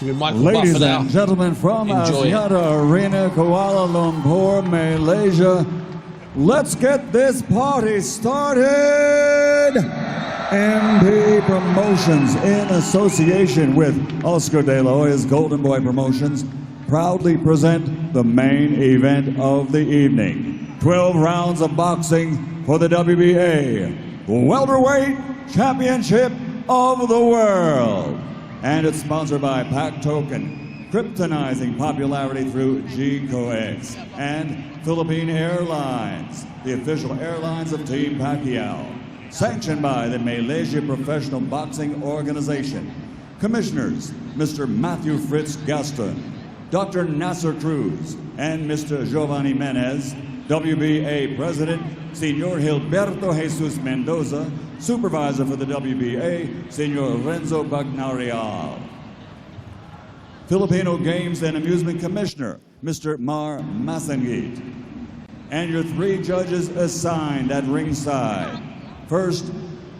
Ladies and gentlemen from Axiata Arena, Kuala Lumpur, Malaysia, let's get this party started! MP Promotions, in association with Oscar De La Hoya's Golden Boy Promotions, proudly present the main event of the evening. 12 rounds of boxing for the WBA Welterweight Championship of the World. And it's sponsored by Pack Token, kryptonizing popularity through GCOX, and Philippine Airlines, the official airlines of Team Pacquiao. Sanctioned by the Malaysia Professional Boxing Organization. Commissioners, Mr. Matthew Fritz Gaston, Dr. Nasser Cruz, and Mr. Giovanni Menez. WBA President, Senor Gilberto Jesus Mendoza. Supervisor for the WBA, Senor Renzo Bagnarial. Filipino Games and Amusement Commissioner, Mr. Mar Masangit. And your 3 judges assigned at ringside. First,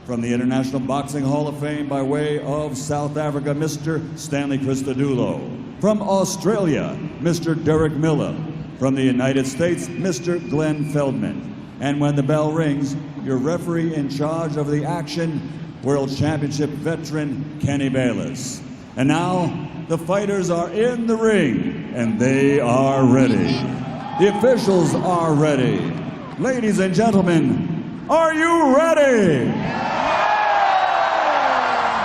from the International Boxing Hall of Fame by way of South Africa, Mr. Stanley Christodoulou. From Australia, Mr. Derek Miller. From the United States, Mr. Glenn Feldman. And when the bell rings, your referee in charge of the action, World Championship veteran Kenny Bayless. And now, the fighters are in the ring, and they are ready. The officials are ready. Ladies and gentlemen, are you ready?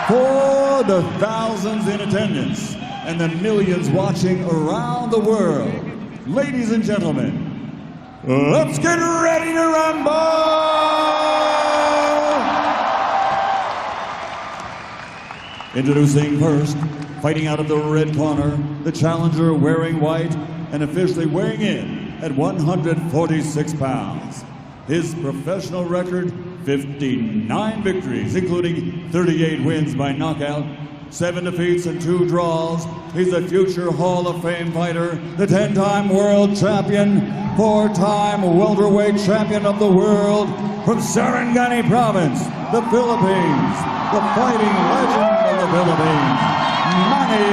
For the thousands in attendance and the millions watching around the world, ladies and gentlemen, let's get ready to rumble! Introducing first, fighting out of the red corner, the challenger wearing white and officially weighing in at 146 pounds. His professional record, 59 victories, including 38 wins by knockout, 7 defeats and 2 draws. He's a future Hall of Fame fighter, the 10-time world champion, 4-time welterweight champion of the world from Sarangani Province, the Philippines, the fighting legend of the Philippines, Manny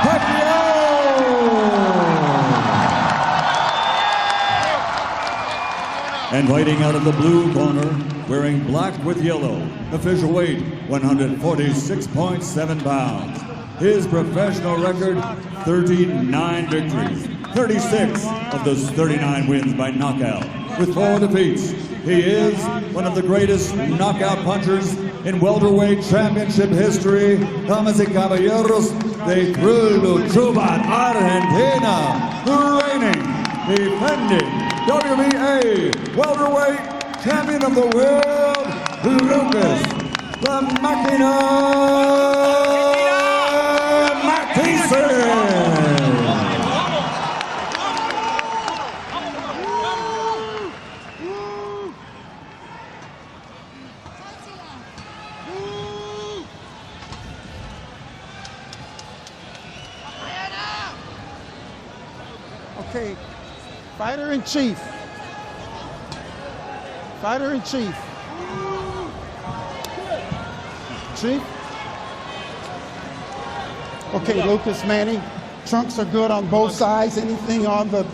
Pacquiao! And fighting out of the blue corner, wearing black with yellow, official weight 146.7 pounds. His professional record, 39 victories, 36 of those 39 wins by knockout, with 4 defeats. He is one of the greatest knockout punchers in welterweight championship history. Damas y caballeros, de Chubat, Argentina, the reigning, defending WBA welterweight champion of the world, Lucas the Machina Matthysse. Okay, fighter in chief. Fighter in chief. Chief. Okay, Lucas, Manny. Trunks are good on both sides. Anything on the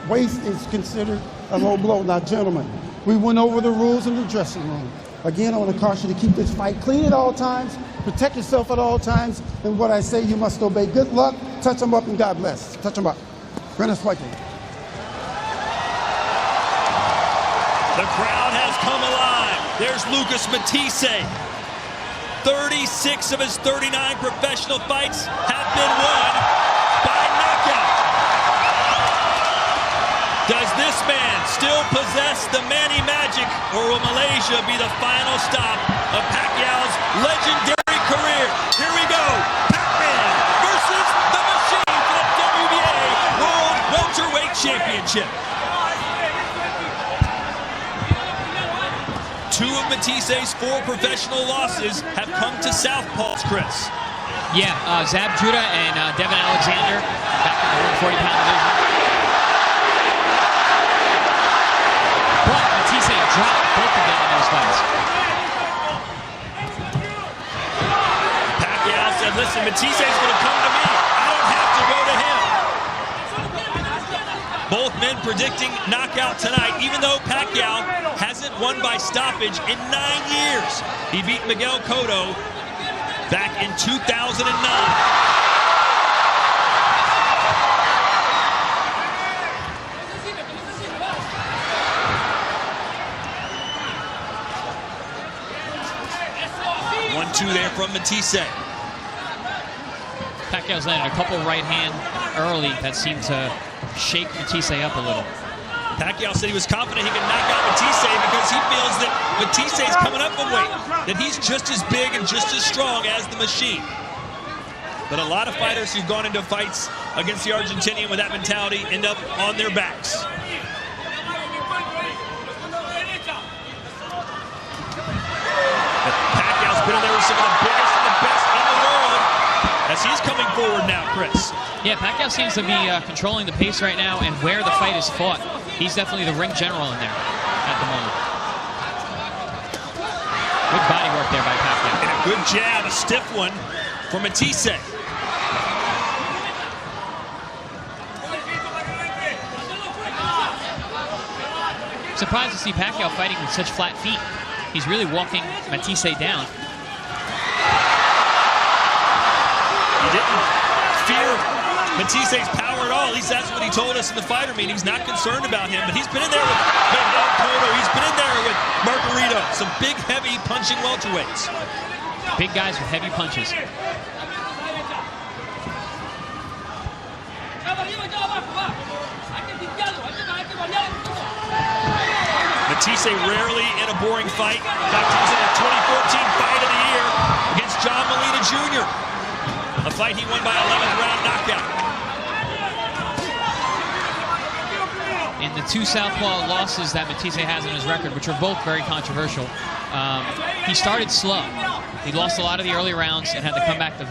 waist is considered a low blow. Now, gentlemen, we went over the rules in the dressing room. Again, I want to caution you to keep this fight clean at all times, protect yourself at all times, and what I say, you must obey. Good luck. Touch them up and God bless. Touch them up. Grannis fighting. The crowd has come alive. There's Lucas Matthysse. 36 of his 39 professional fights have been won by knockout. Does this man still possess the Manny magic, or will Malaysia be the final stop of Pacquiao's legendary career? Here we go. Pac-Man versus the Machine for the WBA World Welterweight Championship. 2 of Mathisse's 4 professional losses have come to Southpaws, Chris. Yeah, Zab Judah and Devin Alexander back in the 140-pound division. But Matthysse dropped both of them in those fights. again predicting knockout tonight, even though Pacquiao hasn't won by stoppage in 9 years. He beat Miguel Cotto back in 2009. One-two there from Matthysse. Pacquiao's landed a couple right hand early that seemed to shake Matthysse up a little. Pacquiao said he was confident he could knock out Matthysse because he feels that Matthysse is coming up in weight, that he's just as big and just as strong as the machine. But a lot of fighters who've gone into fights against the Argentinian with that mentality end up on their backs. Pacquiao's been in there with some of the biggest and the best in the world as he's coming forward now, Chris. Yeah, Pacquiao seems to be controlling the pace right now and where the fight is fought. He's definitely the ring general in there at the moment. Good body work there by Pacquiao. And a good jab, a stiff one from Matthysse. Surprised to see Pacquiao fighting with such flat feet. He's really walking Matthysse down. He didn't fear Mathisse's power at all. At least that's what he told us in the fighter meeting. He's not concerned about him, but he's been in there with Miguel Cotto. He's been in there with Margarito. Some big, heavy punching welterweights. Big guys with heavy punches. Matthysse rarely in a boring fight. In fact, he was in a 2014 fight of the year against John Molina Jr. A fight he won by 11th round knockout. In the two southpaw losses that Matthysse has in his record, which are both very controversial, he started slow. He lost a lot of the early rounds and had to come back to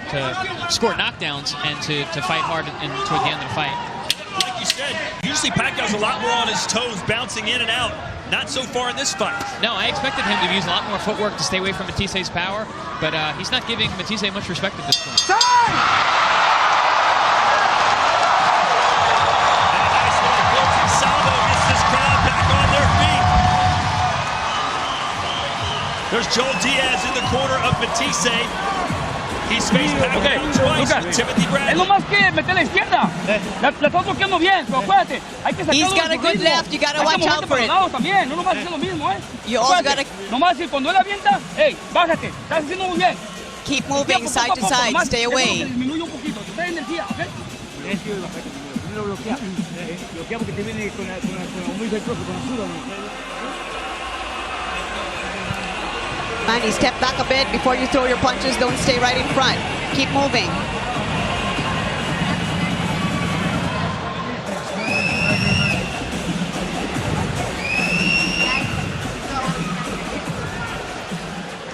score knockdowns and to fight hard and to the end of the fight. Like you said, usually Pacquiao's a lot more on his toes, bouncing in and out. Not so far in this fight. No, I expected him to use a lot more footwork to stay away from Matthisse's power, but he's not giving Matthysse much respect at this point. And a nice little closing salvo gets this crowd back on their feet. There's Joel Diaz in the corner of Matthysse. He's faced Pacquiao twice with Timothy Bradley. Es lo más que meter la izquierda. La estás bloqueando bien, pero acuérdate. Hay que He's got a good left. You got to watch out for it. También. No nomás hacer lo mismo, You also got to nomás decir cuando él avienta, hey, bájate. Estás haciendo muy bien. keep moving side to side. Stay away. Disminuye un poquito. Te da energía, ¿ok? Bloqueamos que te viene con muy recloso, con la zurda. Manny, step back a bit before you throw your punches. Don't stay right in front. Keep moving.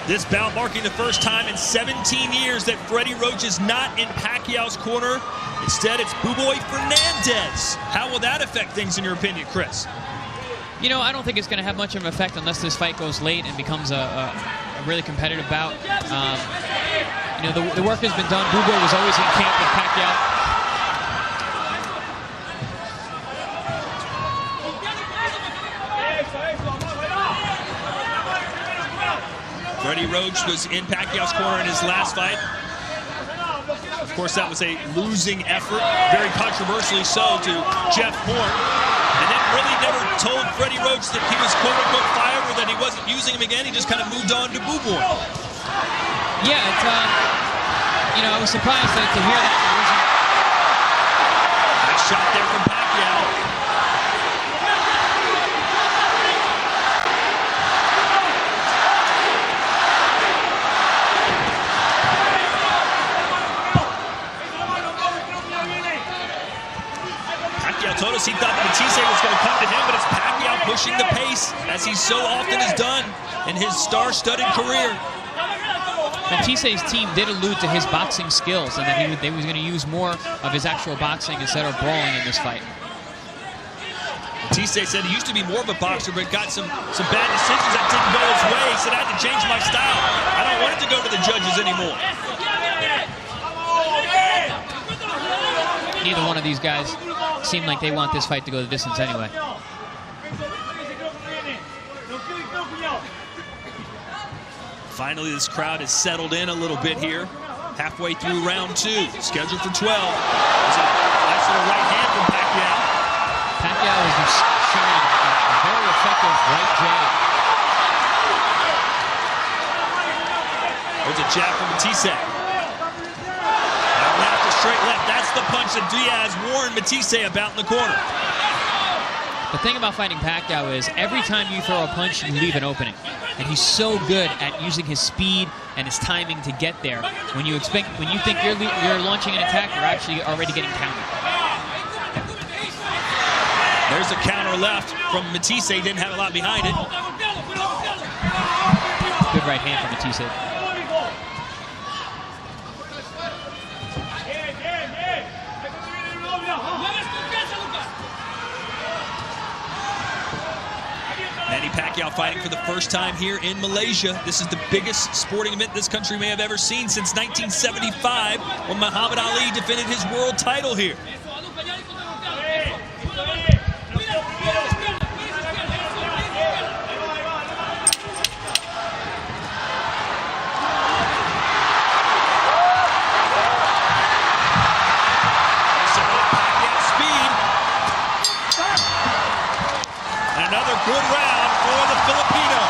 This bout marking the first time in 17 years that Freddie Roach is not in Pacquiao's corner. Instead, it's Buboy Fernandez. How will that affect things in your opinion, Chris? You know, I don't think it's going to have much of an effect unless this fight goes late and becomes a really competitive bout. You know, the work has been done. Buboy was always in camp with Pacquiao. Freddie Roach was in Pacquiao's corner in his last fight. Of course, that was a losing effort, very controversially so, to Jeff Horn. And then really never told Freddie Roach that he was quote-unquote fired or that he wasn't using him again. He just kind of moved on to Buboy. Yeah, it's, you know, I was surprised to hear that. Nice shot there from Pacquiao. Told us he thought Matthysse was going to come to him, but it's Pacquiao pushing the pace, as he so often has done in his star-studded career. Mathisse's team did allude to his boxing skills and that he was going to use more of his actual boxing instead of brawling in this fight. Matthysse said he used to be more of a boxer, but got some bad decisions that didn't go his way. He said, I had to change my style. I don't want it to go to the judges anymore. Neither one of these guys seem like they want this fight to go the distance anyway. Finally, this crowd has settled in a little bit here. Halfway through round 2, scheduled for 12. There's a nice little right hand from Pacquiao. Pacquiao is showing a very effective right jab. There's a jab from Matthysse. Now after straight left, that's the punch that Diaz warned Matthysse about in the corner. The thing about fighting Pacquiao is every time you throw a punch, you leave an opening. And he's so good at using his speed and his timing to get there. When you think you're launching an attack, you're actually already getting countered. There's a counter left from Matthysse. Didn't have a lot behind it. Good right hand from Matthysse. Manny Pacquiao fighting for the first time here in Malaysia. This is the biggest sporting event this country may have ever seen since 1975, when Muhammad Ali defended his world title here. Another good round for the Filipino.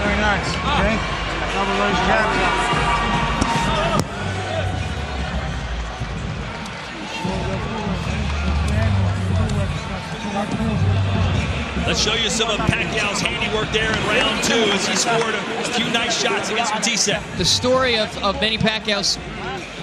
Very nice. Okay. Double those jabs up. Let's show you some of Pacquiao's handiwork there in round 2 as he scored a few nice shots against Matthysse. The story of Manny Pacquiao's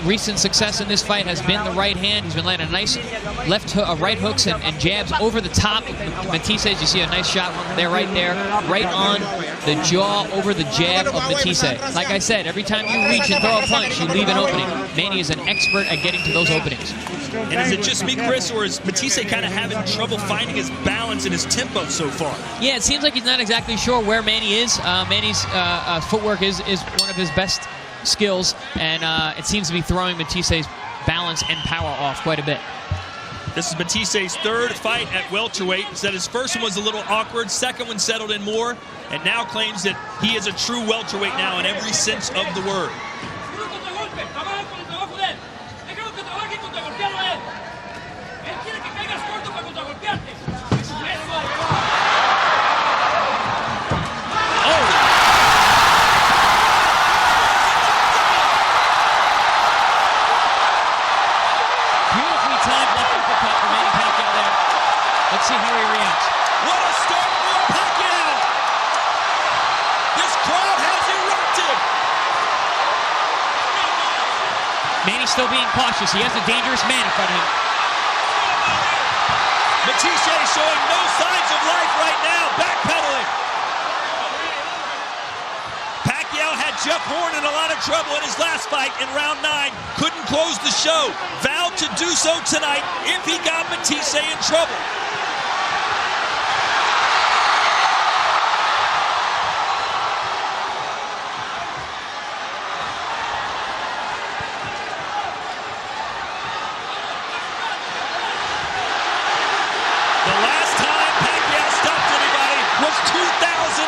recent success in this fight has been the right hand. He's been landing nice right hooks and jabs over the top. Matthysse, you see a nice shot there, right on the jaw over the jab of Matthysse. Like I said, every time you reach and throw a punch, you leave an opening. Manny is an expert at getting to those openings. And is it just me, Chris, or is Matthysse kind of having trouble finding his balance and his tempo so far? Yeah, it seems like he's not exactly sure where Manny is. Manny's footwork is one of his best skills, and it seems to be throwing Matthyisse's balance and power off quite a bit. This is Matthyisse's 3rd fight at welterweight. He said his first one was a little awkward, second one settled in more, and now claims that he is a true welterweight now in every sense of the word. Let's see how he reacts. What a start for Pacquiao! This crowd has erupted! Manny's still being cautious. He has a dangerous man in front of him. Matthysse showing no signs of life right now, backpedaling. Pacquiao had Jeff Horn in a lot of trouble in his last fight in round 9. Couldn't close the show. Vowed to do so tonight if he got Matthysse in trouble. Was 2009.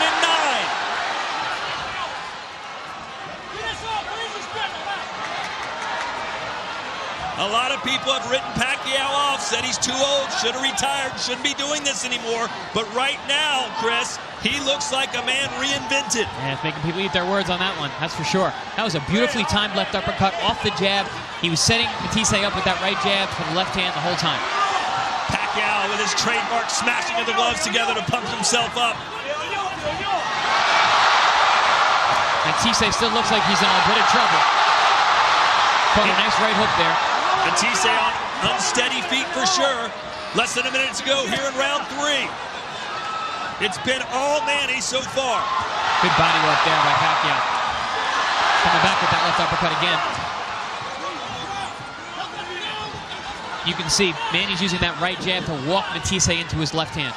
A lot of people have written Pacquiao off, said he's too old, should have retired, shouldn't be doing this anymore. But right now, Chris, he looks like a man reinvented. Yeah, it's making people eat their words on that one, that's for sure. That was a beautifully timed left uppercut off the jab. He was setting Matthysse up with that right jab to the left hand the whole time. Pacquiao with his trademark smashing of the gloves together to pump himself up. Matthysse still looks like he's in a bit of trouble. Caught a nice right hook there. Matthysse on unsteady feet for sure. Less than a minute to go here in round 3. It's been all Manny so far. Good body work there by Pacquiao. Coming back with that left uppercut again. You can see Manny's using that right jab to walk Matthysse into his left hand.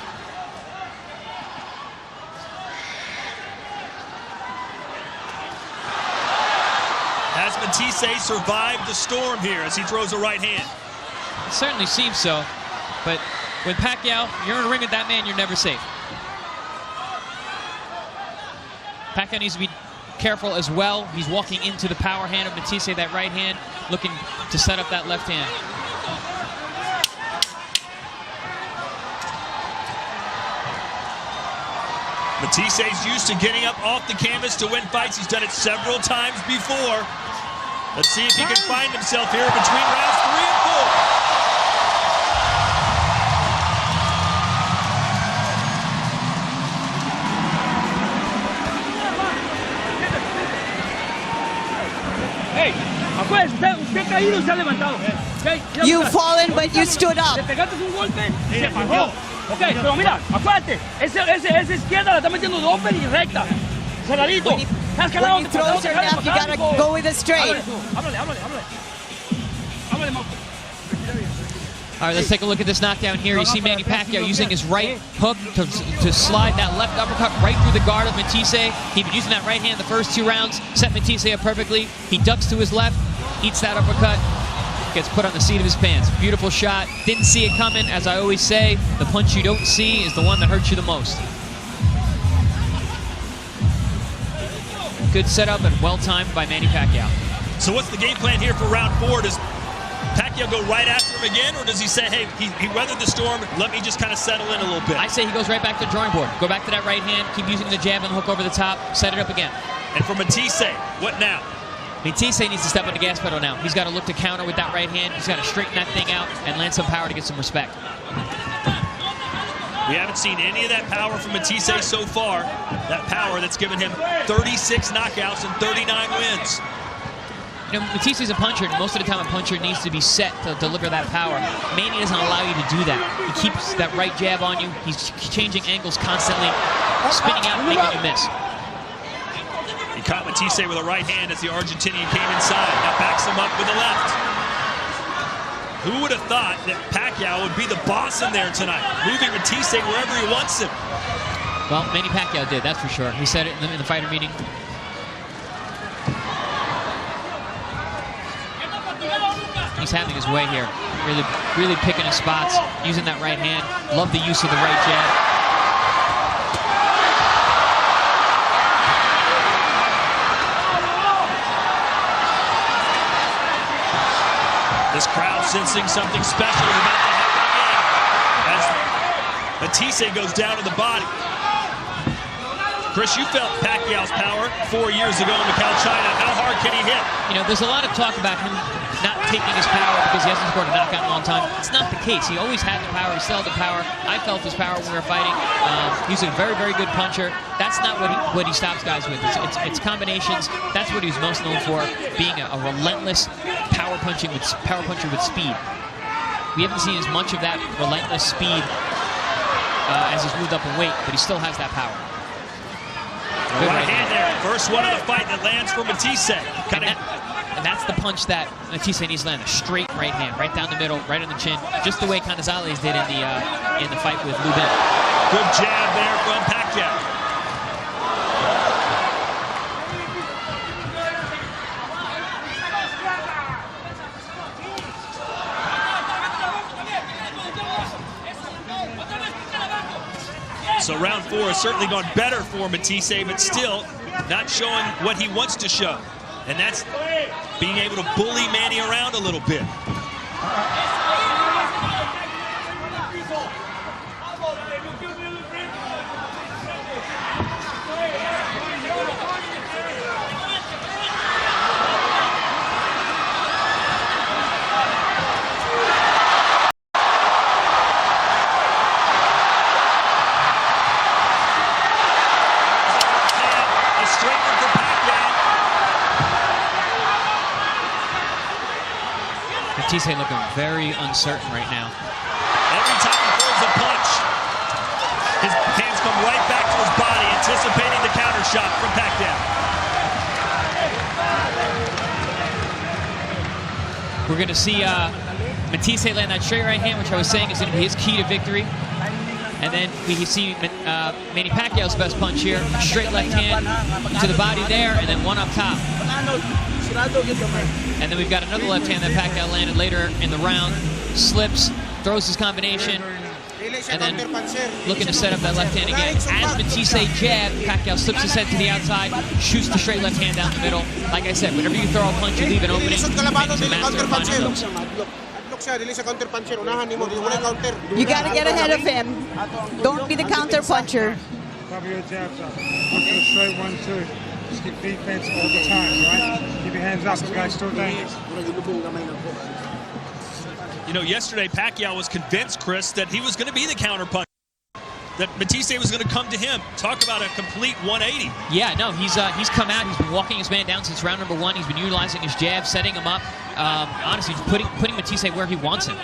Has Matthysse survived the storm here as he throws a right hand? It certainly seems so. But with Pacquiao, you're in a ring with that man, you're never safe. Pacquiao needs to be careful as well. He's walking into the power hand of Matthysse, that right hand, looking to set up that left hand. Matthysse used to getting up off the canvas to win fights. He's done it several times before. Let's see if he can find himself here between rounds 3 and 4. Hey, acuérdate, usted caído y se ha levantado. Okay, You've fallen, but you stood up. Le pegaste un golpe, se bajó. Ok, pero mira, acuérdate, esa izquierda la está metiendo de open y recta. Cerradito. When you throw your left, you gotta go with it straight. Háblale, Marco. All right, let's take a look at this knockdown here. You see Manny Pacquiao using his right hook to slide that left uppercut right through the guard of Matthysse. He'd been using that right hand the first 2 rounds, set Matthysse up perfectly. He ducks to his left, eats that uppercut, gets put on the seat of his pants. Beautiful shot. Didn't see it coming. As I always say, the punch you don't see is the one that hurts you the most. Good setup and well-timed by Manny Pacquiao. So what's the game plan here for round 4? Does Pacquiao go right after him again, or does he say, hey, he weathered the storm, let me just kind of settle in a little bit? I say he goes right back to the drawing board. Go back to that right hand, keep using the jab and hook over the top, set it up again. And for Matthysse, what now? Matthysse needs to step on the gas pedal now. He's got to look to counter with that right hand. He's got to straighten that thing out and land some power to get some respect. We haven't seen any of that power from Matthysse so far. That power that's given him 36 knockouts and 39 wins. You know, Matthysse a puncher, and most of the time a puncher needs to be set to deliver that power. Manny doesn't allow you to do that. He keeps that right jab on you. He's changing angles constantly, spinning out and making you miss. He caught Matthysse with a right hand as the Argentinian came inside. Now backs him up with the left. Who would have thought that Pacquiao would be the boss in there tonight, moving Matthysse wherever he wants him? Well, Manny Pacquiao did, that's for sure. He said it in the fighter meeting. He's having his way here. Really picking his spots, using that right hand. Love the use of the right jab. This crowd sensing something special is about to happen again as Matthysse goes down to the body. Chris, you felt Pacquiao's power 4 years ago in Macau, China. How hard can he hit? You know, there's a lot of talk about him not taking his power because he hasn't scored a knockout in a long time. It's not the case. He always had the power. He still had the power. I felt his power when we were fighting. He's a very, very good puncher. That's not what he stops guys with. It's combinations. That's what he's most known for, being a relentless power puncher with speed. We haven't seen as much of that relentless speed as he's moved up in weight, but he still has that power. Good right hand there. First one of the fight that lands for Matthysse. And that's the punch that Matthysse needs to land. A straight right hand, right down the middle, right on the chin, just the way Canizales did in the fight with Lubin. Good jab there from Pacquiao. So round 4 has certainly gone better for Matthysse, but still not showing what he wants to show. And that's being able to bully Manny around a little bit. Matthysse looking very uncertain right now. Every time he throws a punch, his hands come right back to his body, anticipating the counter shot from Pacquiao. We're going to see Matthysse land that straight right hand, which I was saying is going to be his key to victory. And then we see Manny Pacquiao's best punch here. Straight left hand to the body there, and then one up top. And then we've got another left hand that Pacquiao landed later in the round. Slips, throws his combination, and then looking to set up that left hand again. As Matthysse jab, Pacquiao slips his head to the outside, shoots the straight left hand down the middle. Like I said, whenever you throw a punch, you leave an opening. He's a master of finding those. You got to get ahead of him. Don't be the counter puncher. Cover your jabs up. Look for the straight 1-2. Just keep defense all the time, right? Keep your hands up. This guy's still dangerous. You know, yesterday Pacquiao was convinced, Chris, that he was going to be the counterpuncher, that Matthysse was going to come to him. Talk about a complete 180. Yeah, no, he's come out. He's been walking his man down since round number 1. He's been utilizing his jab, setting him up. Honestly, putting Matthysse where he wants him.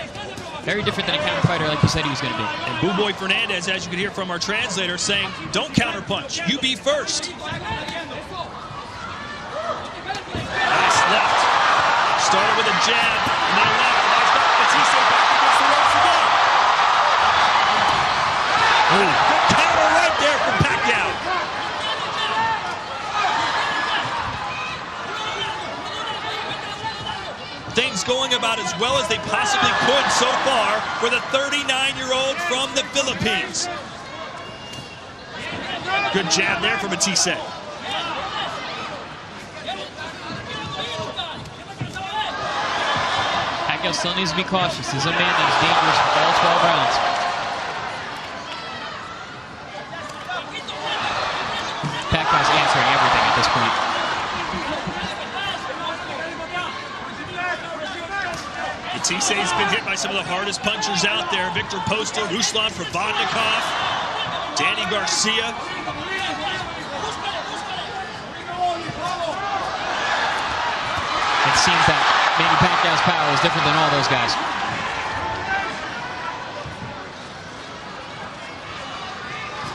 Very different than a counter fighter like you said he was going to be. And Boo Boy Fernandez, as you can hear from our translator, saying, don't counterpunch. You be first. Nice left. Started with a jab, and then a left. Nice back. Matthysse back against the ropes again. Ooh, good counter right there from Pacquiao. Things going about as well as they possibly could so far for the 39-year-old from the Philippines. Good jab there from Matthysse. Pacquiao still needs to be cautious. He's a man that is dangerous for all 12 rounds. Pacquiao's answering everything at this point. Mathisse's been hit by some of the hardest punchers out there. Victor Postol, Ruslan Provodnikov, Danny Garcia. It seems that Manny Pacquiao's power is different than all those guys.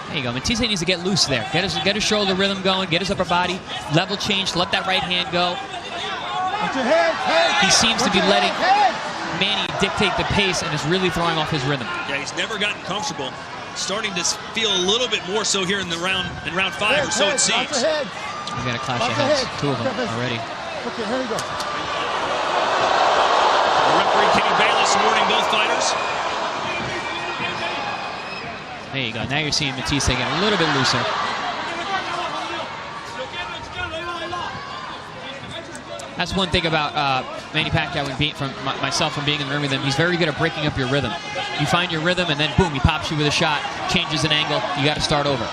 There you go. Matthysse needs to get loose there. Get his shoulder rhythm going, get his upper body, level change, let that right hand go. He seems to be letting Manny dictate the pace and is really throwing off his rhythm. Yeah, he's never gotten comfortable. Starting to feel a little bit more so here in round 5, or so it seems. We got a clash of heads, 2 of them already. Okay, here we go. Referee Kenny Bayless warning both fighters. There you go. Now you're seeing Matthysse get a little bit looser. That's one thing about Manny Pacquiao and from myself from being in the room with him. He's very good at breaking up your rhythm. You find your rhythm, and then boom, he pops you with a shot, changes an angle. You got to start over.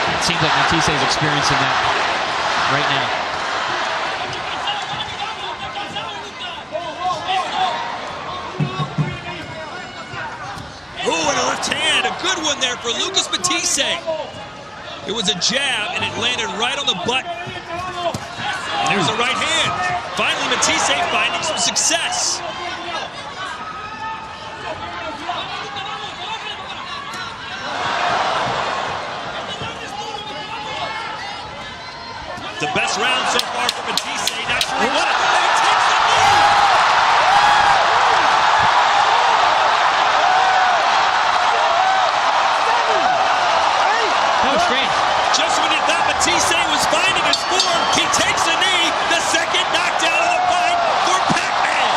It seems like Matthysse is experiencing that right now. Ooh, and a left hand. A good one there for Lucas Matthysse. It was a jab, and it landed right on the butt. And there's a right hand. Finally, Matthysse finding some success. The best round so far for Matthysse. Not sure he won it. And he takes the knee. That was strange. Just when you thought Matthysse was finding his form, he takes the knee. The second knockdown of the fight for Pac-Man.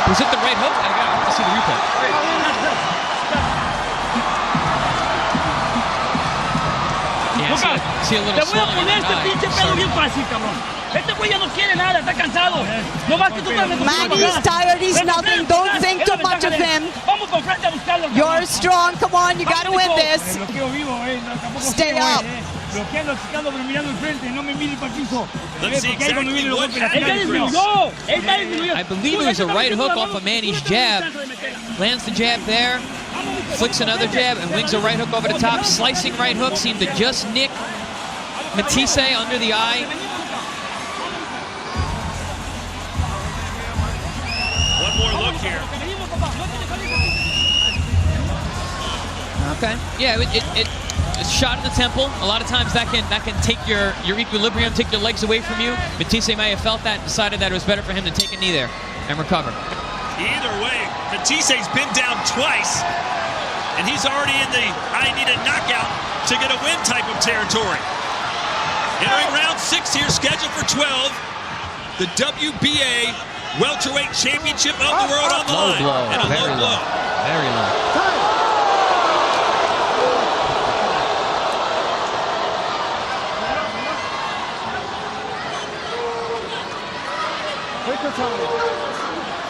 Was it the right hook? I got to see the replay. Yeah, see a little te voy a swelling poner in este the eye. pinche pedo bien fácil, cabrón. Este güey ya no quiere nada, está cansado. No más que tú te metes. Manny's tired, he's nothing. Don't think too much of him. Vamos por frente a buscarlo. You're strong. Come on, you got to win this. Stay up. Bloqueando, chicando, pero mirando el frente, no me mire para el piso. Let's see exactly what happened. I believe it was a right hook off of Manny's jab. Lands the jab there, flicks another jab, and wings a right hook over the top. Slicing right hook seemed to just nick Matthysse under the eye. One more look here. Okay. Yeah, it's shot in the temple. A lot of times that can take your equilibrium, take your legs away from you. Matthysse may have felt that and decided that it was better for him to take a knee there and recover. Either way, Mathisse's been down twice. and he's already in the I need a knockout to get a win type of territory. Entering round 6 here, scheduled for 12. The WBA Welterweight Championship of the world on the line. Blow. And a Very low blow. Very low. Take your time.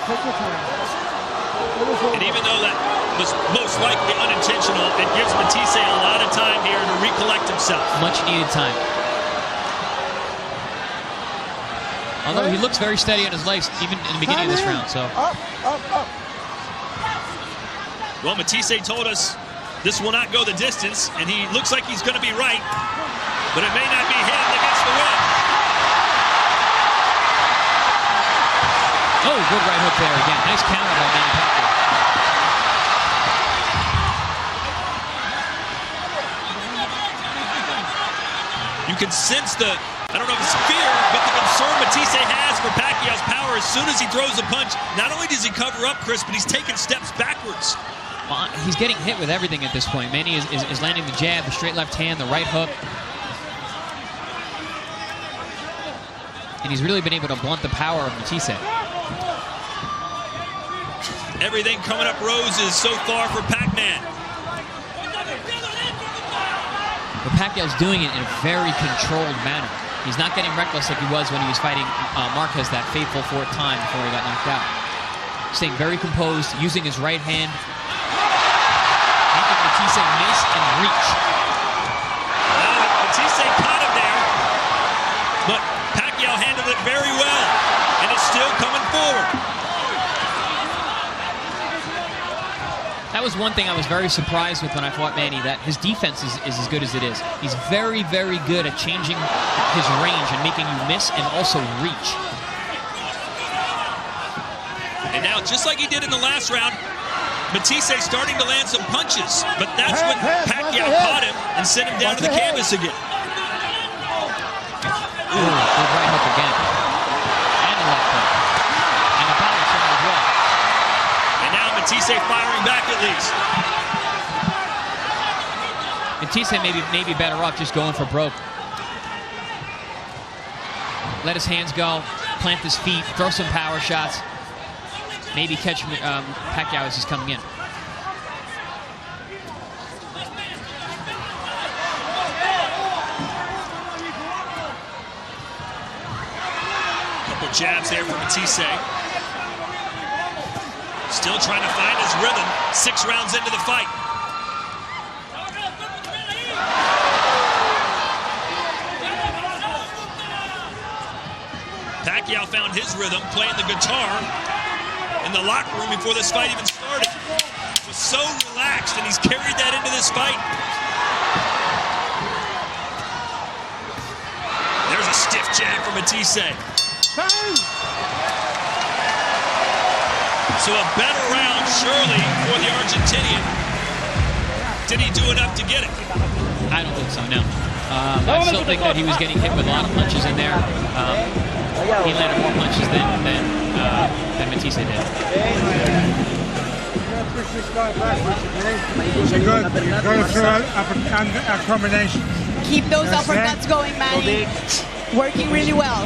Take your time. And even though that was most likely unintentional, it gives Matthysse a lot of time here to recollect himself. Much needed time. Although he looks very steady on his legs, even in the beginning of this round. So. Up, up, up. Well, Matthysse told us this will not go the distance, and he looks like he's going to be right, but it may not be him that gets the win. Oh, good right hook there again. Nice counter by Manny Pacquiao. You can sense the, I don't know if it's fear, but the concern Matthysse has for Pacquiao's power. As soon as he throws a punch, not only does he cover up, Chris, but he's taking steps backwards. Well, he's getting hit with everything at this point. Manny is landing the jab, the straight left hand, the right hook. And he's really been able to blunt the power of Matthysse. Everything coming up roses so far for Pac-Man. But Pacquiao's doing it in a very controlled manner. He's not getting reckless like he was when he was fighting Marquez that fateful 4th time before he got knocked out. Staying very composed, using his right hand, making Matthysse miss and reach. Matthysse caught him there, but Pacquiao handled it very well, and is still coming forward. That was one thing I was very surprised with when I fought Manny, that his defense is as good as it is. He's very, very good at changing his range and making you miss and also reach. And now, just like he did in the last round, Matthysse starting to land some punches, but that's when Pacquiao caught him and sent him down to the canvas again. Ooh, good right hook again. And the left hook. And the body shot as well. And now Matthysse firing back at least. Matthysse may be better off just going for broke. Let his hands go, plant his feet, throw some power shots. Maybe catch Pacquiao as he's coming in. Couple jabs there for Matthysse. Still trying to find his rhythm 6 rounds into the fight. Pacquiao found his rhythm playing the guitar in the locker room before this fight even started. He was so relaxed, and he's carried that into this fight. There's a stiff jab from Matthysse. So a better round, surely, for the Argentinian. Did he do enough to get it? I don't think so, no. I still think that he was getting hit with a lot of punches in there. He landed more punches than Matthysse did. You're good. You're going through a combination. Keep those uppercuts going, Manny. Working really well.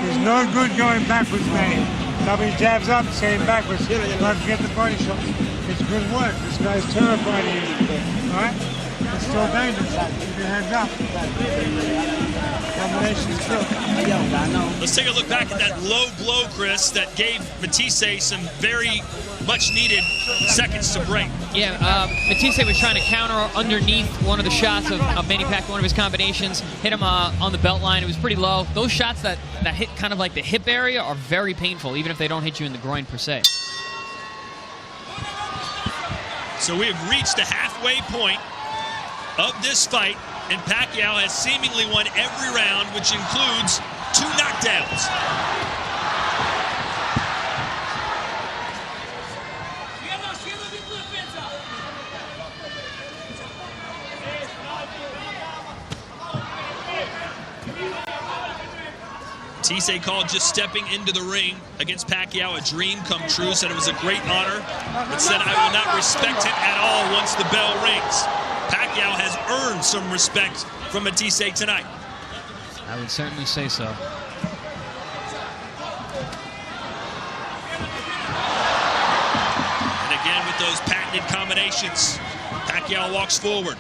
There's no good going backwards, Manny. Somebody jabs up, saying backwards. Don't forget the body shot. It's good work. This guy's terrified of you. All right? It's still dangerous. Keep your hands up. Combination's good. Let's take a look back at that low blow, Chris, that gave Matthysse some very much needed seconds to break. Yeah, Matthysse was trying to counter underneath one of the shots of Manny Pacquiao, one of his combinations, hit him on the belt line. It was pretty low. Those shots that hit kind of like the hip area are very painful, even if they don't hit you in the groin per se. So we have reached the halfway point of this fight, and Pacquiao has seemingly won every round, which includes 2 knockdowns. Matthysse called just stepping into the ring against Pacquiao a dream come true, said it was a great honor, but said I will not respect him at all once the bell rings. Pacquiao has earned some respect from Matthysse tonight. I would certainly say so. And again with those patented combinations, Pacquiao walks forward.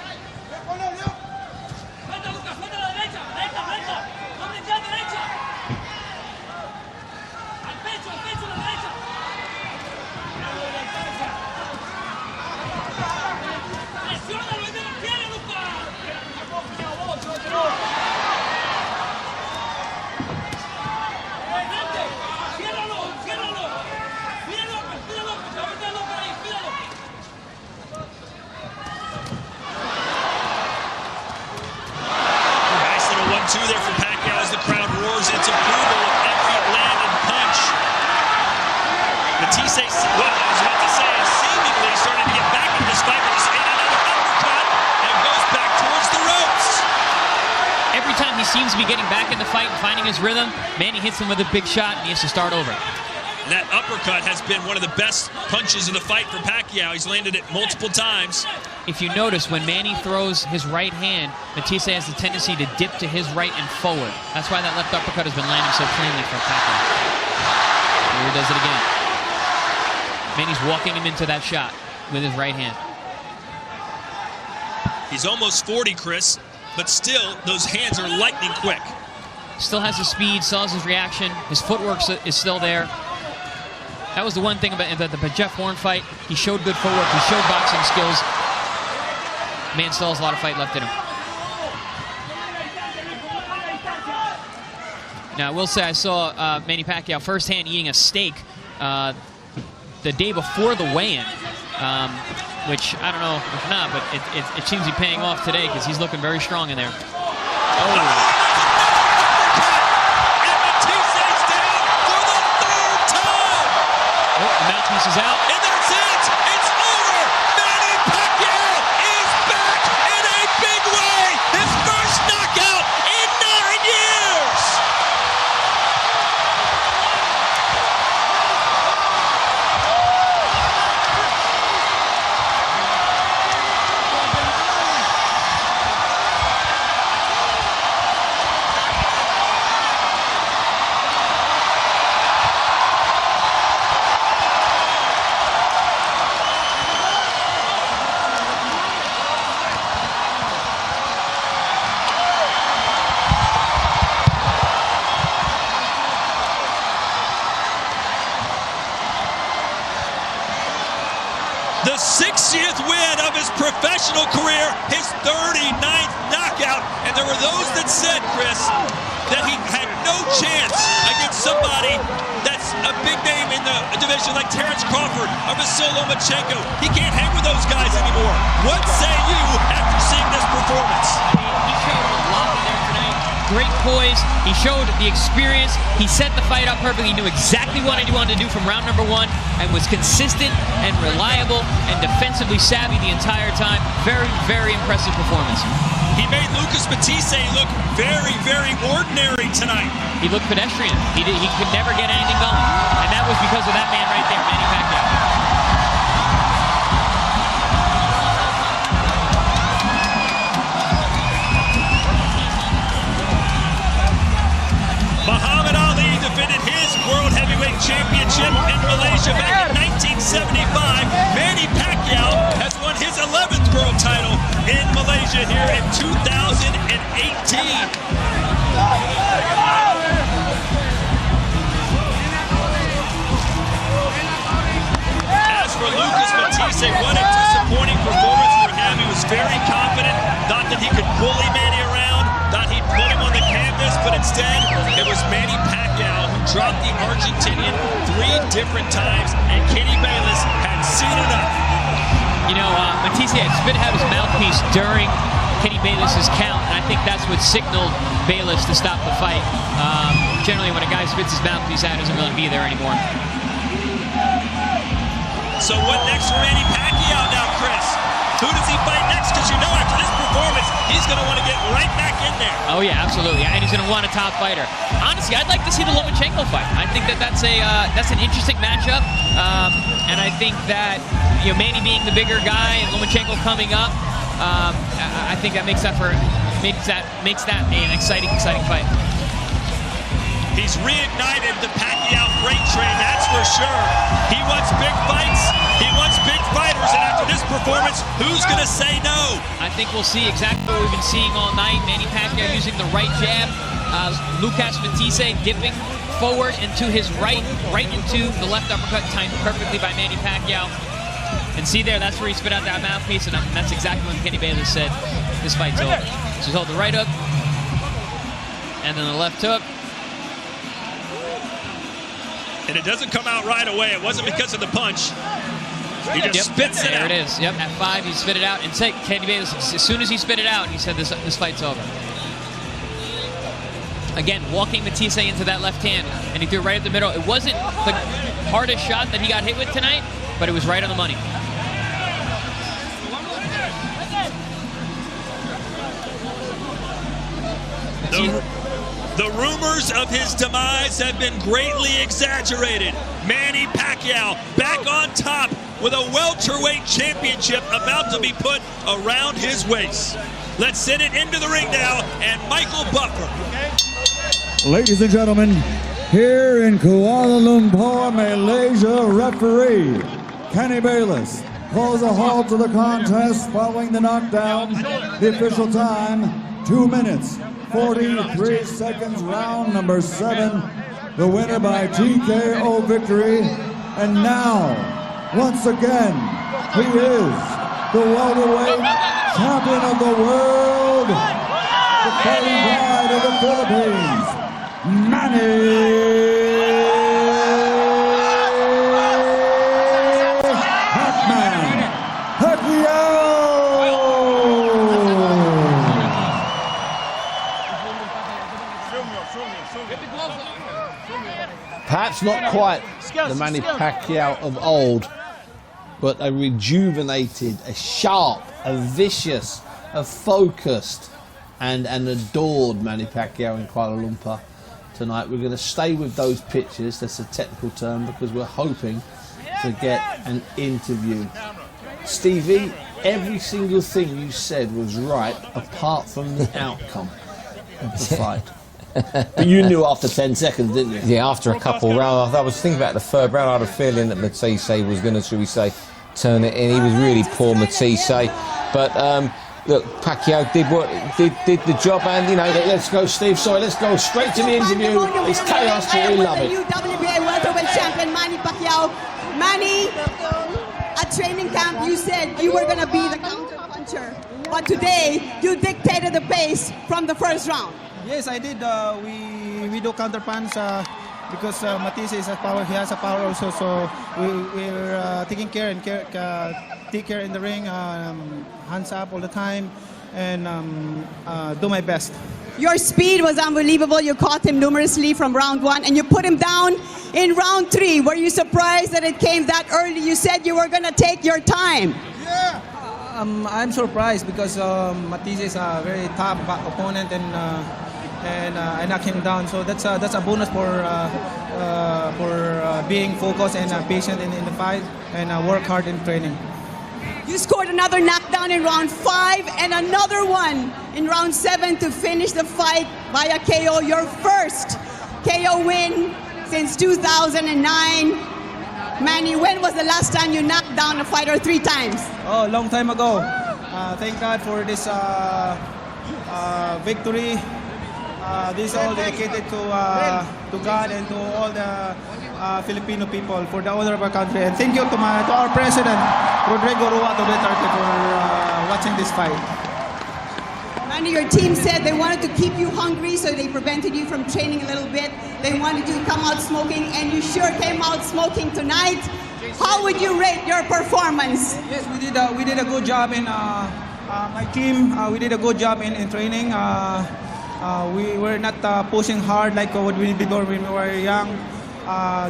Two there for Pacquiao as the crowd roars its approval of every landed punch. Matthysse, what I was about to say, is seemingly starting to get back in this fight, but just ate another uppercut and goes back towards the ropes. Every time he seems to be getting back in the fight and finding his rhythm, Manny hits him with a big shot and he has to start over. And that uppercut has been one of the best punches in the fight for Pacquiao. He's landed it multiple times. If you notice, when Manny throws his right hand, Matthysse has the tendency to dip to his right and forward. That's why that left uppercut has been landing so cleanly for Pacquiao. Here he does it again. Manny's walking him into that shot with his right hand. He's almost 40, Chris, but still, those hands are lightning quick. Still has his speed, still has his reaction. His footwork is still there. That was the one thing about the Jeff Horn fight. He showed good footwork. He showed boxing skills. Man still has a lot of fight left in him. Now, I will say I saw Manny Pacquiao firsthand eating a steak the day before the weigh-in, which I don't know if not, but it seems to be paying off today because he's looking very strong in there. Oh. Matthysse is out. And that's it! It's over! Manny Pacquiao is back in a big way! His first knockout in 9 years! The 60th win of his professional career, his 39th knockout, and there were those that said, Chris, that he had no chance against somebody that's a big name in the division like Terrence Crawford or Vasyl Lomachenko. He can't hang with those guys anymore. What say you after seeing this performance? He showed a lot there tonight. Great poise. He showed the experience. He set the fight up perfectly. He knew exactly what he wanted to do from round number one and was consistent and reliable and defensively savvy the entire time. Very, very impressive performance. He made Lucas Matthysse look very, very ordinary tonight. He looked pedestrian. He could never get anything going. And that was because of that man right there, Manny Pacquiao. Muhammad Ali defended his World Heavyweight Championship in Malaysia back in 1975. Manny Pacquiao has won his 11th world title in Malaysia here in 2018. As for Lucas Matthysse, what a disappointing performance for him. He was very confident, thought that he could bully Manny around, thought he'd put him on the canvas, but instead it was Manny Pacquiao who dropped the Argentinian 3 different times, and Kenny Bayless had seen enough. You know, Matthysse had spit out his mouthpiece during Kenny Bayless's count, and I think that's what signaled Bayless to stop the fight. Generally, when a guy spits his mouthpiece out, he doesn't really be there anymore. So what next for Manny Pacquiao now, Chris? Who does he fight next? Because you know after this performance, he's going to want to get right back in there. Oh yeah, absolutely, and he's going to want a top fighter. Honestly, I'd like to see the Lomachenko fight. I think that's an interesting matchup, and I think that Manny being the bigger guy and Lomachenko coming up, I think that makes that an exciting fight. He's reignited the Pacquiao freight train, that's for sure. He wants big fights, he wants big fighters, and after this performance, who's going to say no? I think we'll see exactly what we've been seeing all night. Manny Pacquiao using the right jab, Matthysse dipping forward into his right into the left uppercut, timed perfectly by Manny Pacquiao. And see there, that's where he spit out that mouthpiece, and that's exactly when Kenny Bayless said, this fight's over. So he's held the right hook, and then the left hook. And it doesn't come out right away. It wasn't because of the punch. He just spits it out. There it is. Yep, at 5, he spit it out. And Kenny Bayless, as soon as he spit it out, he said this fight's over. Again, walking Matthysse into that left hand, and he threw it right at the middle. It wasn't the hardest shot that he got hit with tonight, but it was right on the money. The rumors of his demise have been greatly exaggerated. Manny Pacquiao back on top with a welterweight championship about to be put around his waist. Let's send it into the ring now, and Michael Buffer. Ladies and gentlemen, here in Kuala Lumpur, Malaysia, referee Kenny Bayless calls a halt to the contest following the knockdown. The official time, 2 minutes, 43 seconds, round number 7. The winner by TKO victory. And now, once again, he is the welterweight champion of the world, the fighting pride of the Philippines, Manny Pacquiao. Perhaps not quite the Manny Pacquiao of old, but a rejuvenated, a sharp, a vicious, a focused, and an adored Manny Pacquiao in Kuala Lumpur tonight. We're going to stay with those pictures, that's a technical term, because we're hoping to get an interview. Stevie, every single thing you said was right, apart from the outcome of the fight. But you knew after 10 seconds, didn't you? Yeah, after a couple rounds. I was thinking about the third round. I had a feeling that Matthysse was going to, shall we say, turn it in. He was really poor, Matthysse. But look, Pacquiao did the job, and Let's go, Steve. Sorry, let's go straight to the interview. It's chaos, we love it. WBA welterweight champion Manny Pacquiao. Manny, at training camp, you said you were going to be the counter puncher, but today you dictated the pace from the first round. Yes, I did. We do counter punch because Matthysse is a power. He has a power also. So we're taking care and take care in the ring, hands up all the time, and do my best. Your speed was unbelievable. You caught him numerously from round 1, and you put him down in round 3. Were you surprised that it came that early? You said you were going to take your time. Yeah. I'm surprised because Matthysse is a very tough opponent, and I knocked him down. So that's a bonus for being focused and patient in the fight, and work hard in training. You scored another knockdown in round 5 and another one in round 7 to finish the fight via KO. Your first KO win since 2009. Manny, when was the last time you knocked down a fighter 3 times? Oh, a long time ago. Thank God for this victory. This is all dedicated to God and to all the Filipino people for the honor of our country. And thank you to our president, Rodrigo Rua Duterte, for watching this fight. Manny, your team said they wanted to keep you hungry, so they prevented you from training a little bit. They wanted you to come out smoking, and you sure came out smoking tonight. How would you rate your performance? Yes, we did a good job in my team. We did a good job in training. We were not pushing hard like what we did when we were young.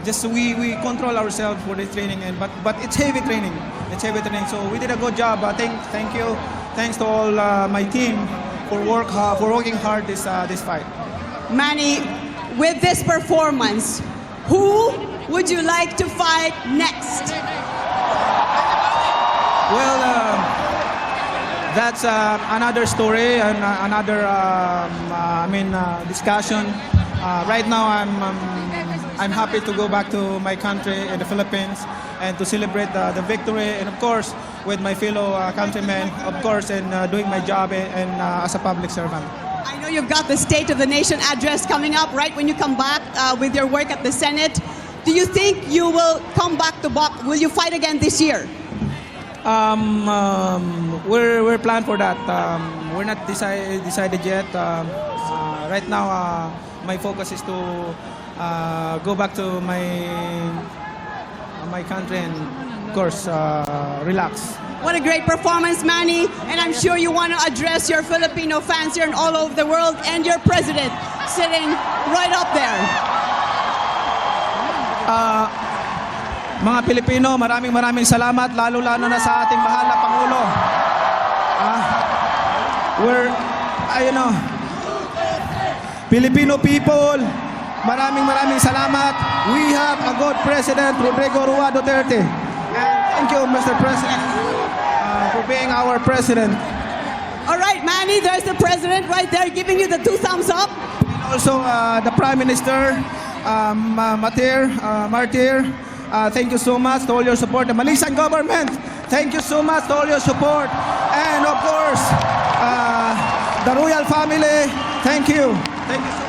Just we control ourselves for the training, but it's heavy training. It's heavy training. So we did a good job. Thank you. Thanks to all my team for working hard this fight. Manny, with this performance, who would you like to fight next? Well, that's another story and another discussion. Right now, I'm happy to go back to my country in the Philippines and to celebrate the victory, and of course with my fellow countrymen, of course, and doing my job and as a public servant. I know you've got the State of the Nation address coming up right when you come back with your work at the Senate. Do you think you will come back to box? Will you fight again this year? We're planned for that. We're not decided yet. Right now, my focus is to go back to my country and, of course, relax. What a great performance, Manny. And I'm sure you want to address your Filipino fans here and all over the world and your president sitting right up there. Mga Pilipino, maraming salamat, lalo-lalo na sa ating mahal na Pangulo. Filipino people, maraming salamat. We have a good President, Rodrigo Roa Duterte. And thank you, Mr. President, for being our President. All right, Manny, there's the President right there giving you the 2 thumbs up. And also, the Prime Minister, Matthysse, thank you so much to all your support. The Malaysian government, thank you so much to all your support. And of course, the royal family, thank you. Thank you so much.